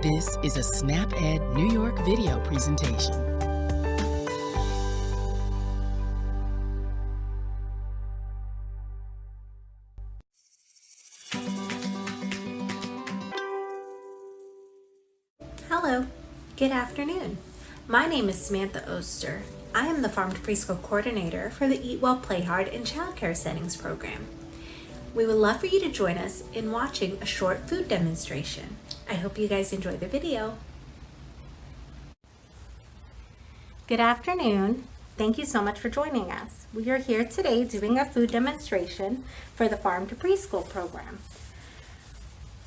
This is a SnapEd New York video presentation. Hello, good afternoon. My name is Samantha Oster. I am the Farm to Preschool Coordinator for the Eat Well, Play Hard and Child Care Settings program. We would love for you to join us in watching a short food demonstration. I hope you guys enjoy the video. Good afternoon. Thank you so much for joining us. We are here today doing a food demonstration for the Farm to Preschool program.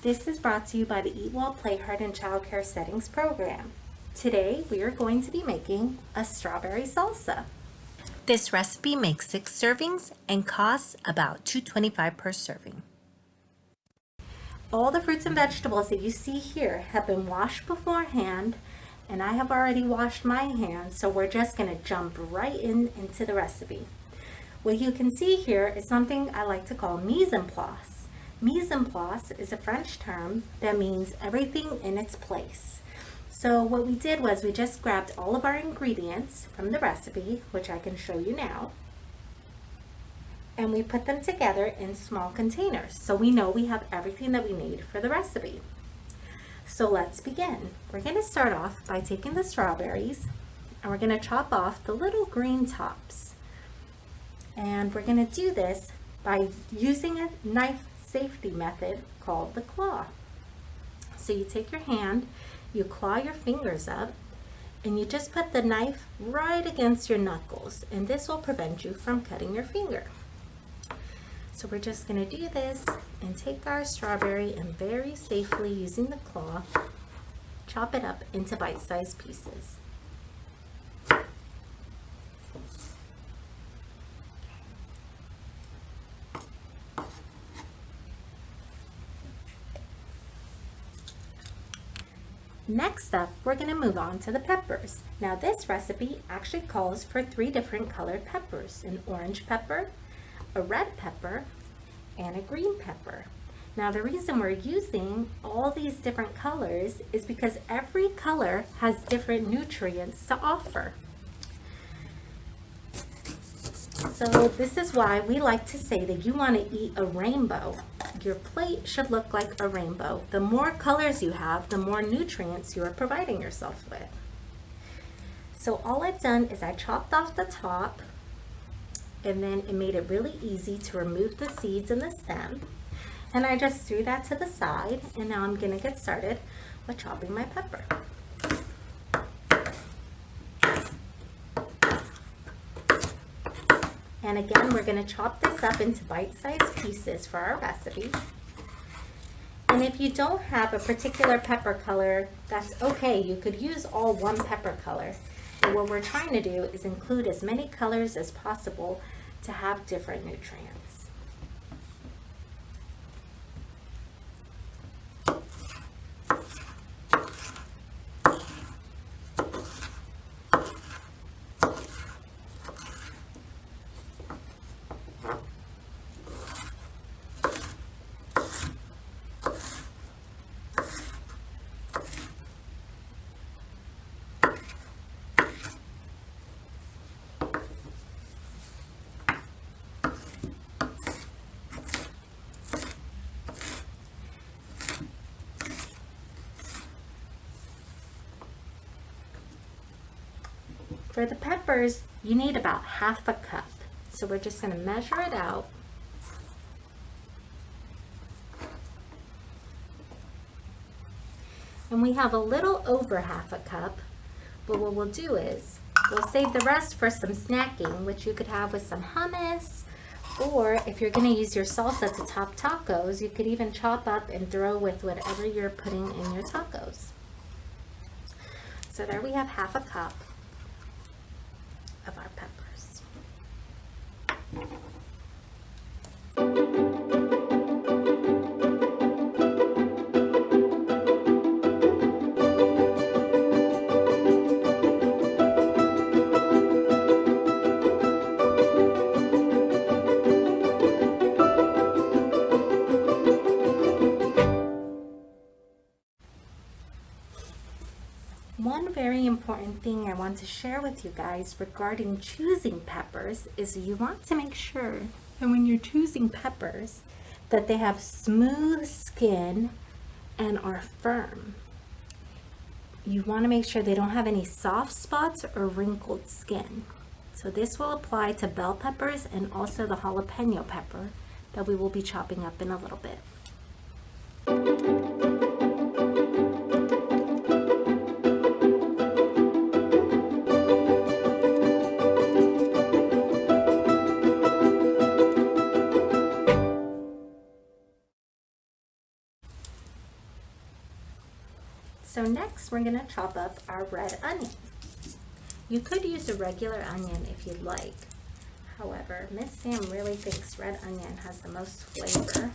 This is brought to you by the Eat Well, Play Hard and Child Care Settings program. Today we are going to be making a strawberry salsa. This recipe makes 6 servings and costs about $2.25 per serving. All the fruits and vegetables that you see here have been washed beforehand, and I have already washed my hands, so we're just going to jump right into the recipe. What you can see here is something I like to call mise en place. Mise en place is a French term that means everything in its place. So what we did was we just grabbed all of our ingredients from the recipe, which I can show you now, and we put them together in small containers so we know we have everything that we need for the recipe. So let's begin. We're going to start off by taking the strawberries and we're going to chop off the little green tops. And we're going to do this by using a knife safety method called the claw. So you take your hand, you claw your fingers up, and you just put the knife right against your knuckles, and this will prevent you from cutting your finger. So we're just going to do this and take our strawberry and very safely using the claw, chop it up into bite-sized pieces. Next up, we're going to move on to the peppers. Now this recipe actually calls for 3 different colored peppers: an orange pepper, a red pepper, and a green pepper. Now the reason we're using all these different colors is because every color has different nutrients to offer. So this is why we like to say that you want to eat a rainbow. Your plate should look like a rainbow. The more colors you have, the more nutrients you are providing yourself with. So all I've done is I chopped off the top, and then it made it really easy to remove the seeds and the stem. And I just threw that to the side, and now I'm going to get started with chopping my pepper. And again, we're going to chop this up into bite-sized pieces for our recipe. And if you don't have a particular pepper color, that's okay. You could use all one pepper color. But what we're trying to do is include as many colors as possible to have different nutrients. For the peppers, you need about half a cup. So we're just going to measure it out. And we have a little over half a cup, but what we'll do is we'll save the rest for some snacking, which you could have with some hummus, or if you're going to use your salsa to top tacos, you could even chop up and throw with whatever you're putting in your tacos. So there we have half a cup of our peppers. One very important thing I want to share with you guys regarding choosing peppers is you want to make sure that when you're choosing peppers that they have smooth skin and are firm. You want to make sure they don't have any soft spots or wrinkled skin. So this will apply to bell peppers and also the jalapeno pepper that we will be chopping up in a little bit. So next we're going to chop up our red onion. You could use a regular onion if you'd like. However, Miss Sam really thinks red onion has the most flavor.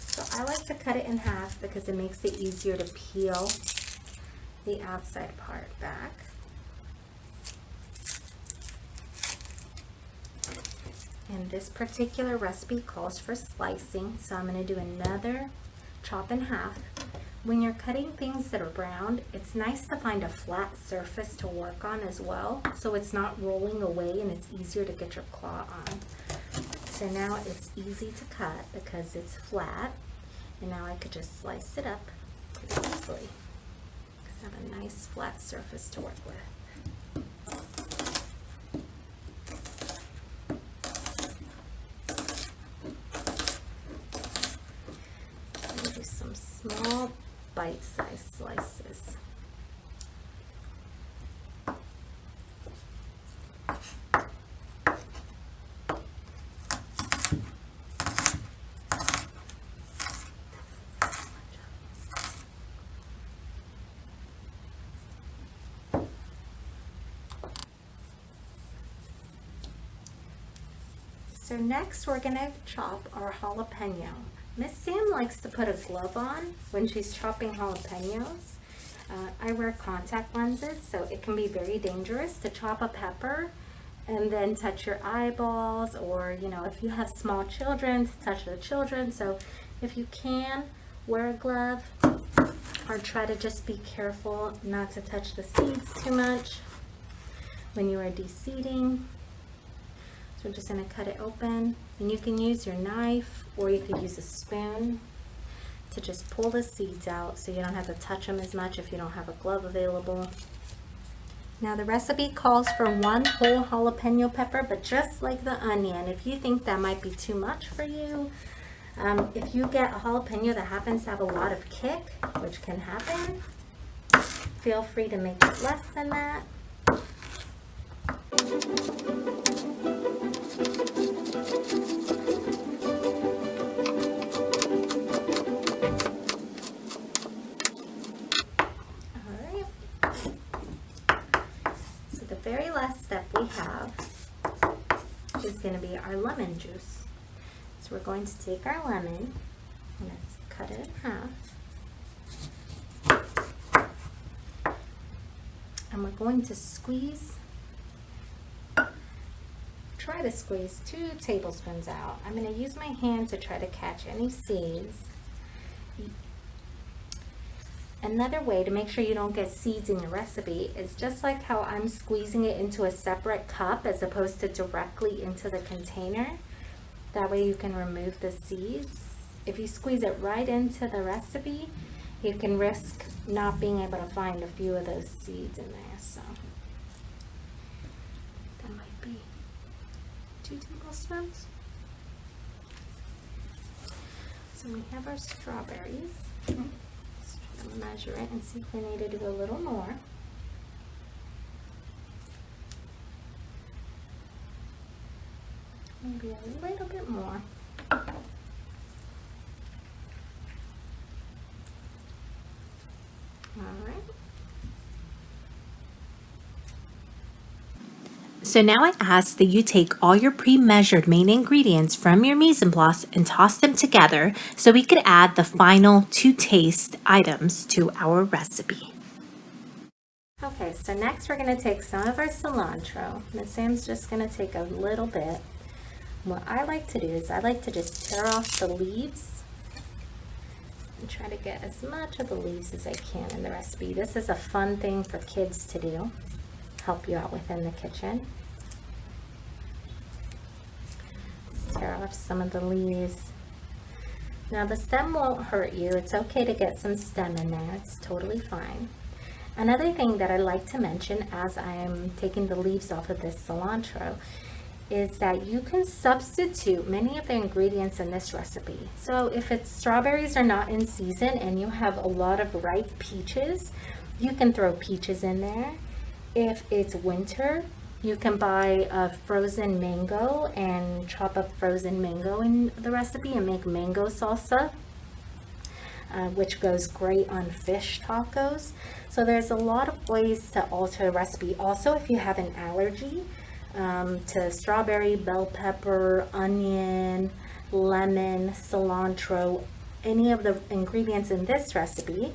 So I like to cut it in half because it makes it easier to peel the outside part back. And this particular recipe calls for slicing, so I'm going to do another chop in half. When you're cutting things that are brown, it's nice to find a flat surface to work on as well, so it's not rolling away and it's easier to get your claw on. So now it's easy to cut because it's flat, and now I could just slice it up pretty easily because I have a nice flat surface to work with. Some small bite-sized slices. So next we're going to chop our jalapeno. Miss Sam likes to put a glove on when she's chopping jalapenos. I wear contact lenses, so it can be very dangerous to chop a pepper and then touch your eyeballs, or if you have small children, to touch the children. So if you can, wear a glove or try to just be careful not to touch the seeds too much when you are de-seeding. So we're just going to cut it open, and you can use your knife or you could use a spoon to just pull the seeds out so you don't have to touch them as much if you don't have a glove available. Now the recipe calls for 1 whole jalapeno pepper, but just like the onion, if you think that might be too much for you, if you get a jalapeno that happens to have a lot of kick, which can happen, feel free to make it less than that. Very last step we have is going to be our lemon juice. So we're going to take our lemon and let's cut it in half. And we're going to try to squeeze 2 tablespoons out. I'm going to use my hand to try to catch any seeds. Another way to make sure you don't get seeds in your recipe is just like how I'm squeezing it into a separate cup as opposed to directly into the container. That way you can remove the seeds. If you squeeze it right into the recipe, you can risk not being able to find a few of those seeds in there. So that might be 2 tablespoons. So we have our strawberries. I'm gonna measure it and see if we need to do a little more. Maybe a little bit more. All right. So now I ask that you take all your pre-measured main ingredients from your mise en place and toss them together so we could add the final 2 taste items to our recipe. Okay, so next we're going to take some of our cilantro. Miss Sam's just going to take a little bit. What I like to do is I like to just tear off the leaves and try to get as much of the leaves as I can in the recipe. This is a fun thing for kids to do, help you out within the kitchen. Let's tear off some of the leaves. Now the stem won't hurt you. It's okay to get some stem in there. It's totally fine. Another thing that I like to mention as I am taking the leaves off of this cilantro is that you can substitute many of the ingredients in this recipe. So if it's strawberries are not in season and you have a lot of ripe peaches, you can throw peaches in there. If it's winter, you can buy a frozen mango and chop up frozen mango in the recipe and make mango salsa, which goes great on fish tacos. So there's a lot of ways to alter a recipe. Also, if you have an allergy to strawberry, bell pepper, onion, lemon, cilantro, any of the ingredients in this recipe,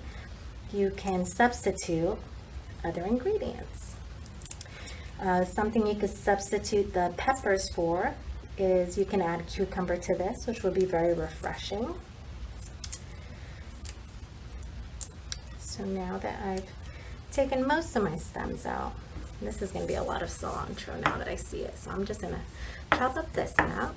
you can substitute other ingredients. Something you could substitute the peppers for is you can add cucumber to this, which would be very refreshing. So now that I've taken most of my stems out, this is going to be a lot of cilantro now that I see it. So I'm just going to chop up this now.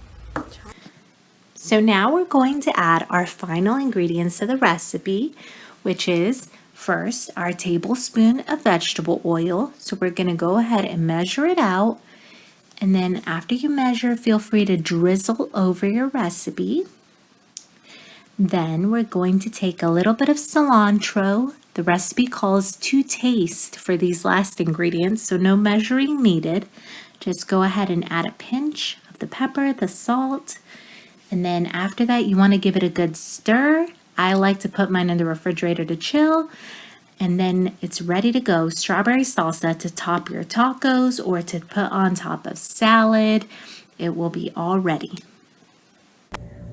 So now we're going to add our final ingredients to the recipe, which is first our tablespoon of vegetable oil. So we're going to go ahead and measure it out. And then after you measure, feel free to drizzle over your recipe. Then we're going to take a little bit of cilantro. The recipe calls to taste for these last ingredients, so no measuring needed. Just go ahead and add a pinch of the pepper, the salt, and then after that you want to give it a good stir. I like to put mine in the refrigerator to chill, and then it's ready to go. Strawberry salsa to top your tacos or to put on top of salad. It will be all ready.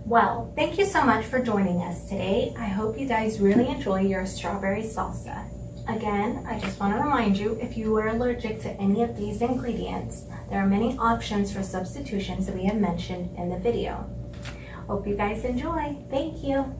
Well, thank you so much for joining us today. I hope you guys really enjoy your strawberry salsa. Again, I just want to remind you, if you are allergic to any of these ingredients, there are many options for substitutions that we have mentioned in the video. Hope you guys enjoy. Thank you.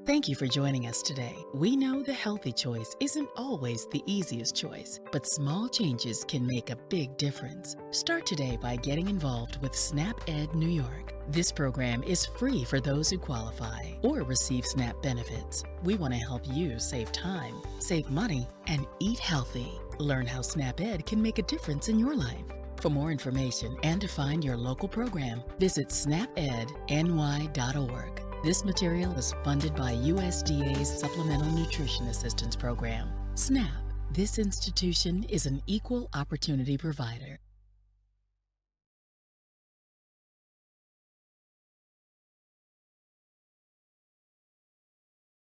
Thank you for joining us today. We know the healthy choice isn't always the easiest choice, but small changes can make a big difference. Start today by getting involved with SNAP Ed New York. This program is free for those who qualify or receive SNAP benefits. We want to help you save time, save money, and eat healthy. Learn how SNAP Ed can make a difference in your life. For more information and to find your local program, visit snapedny.org. This material is funded by USDA's Supplemental Nutrition Assistance Program. SNAP. This institution is an equal opportunity provider.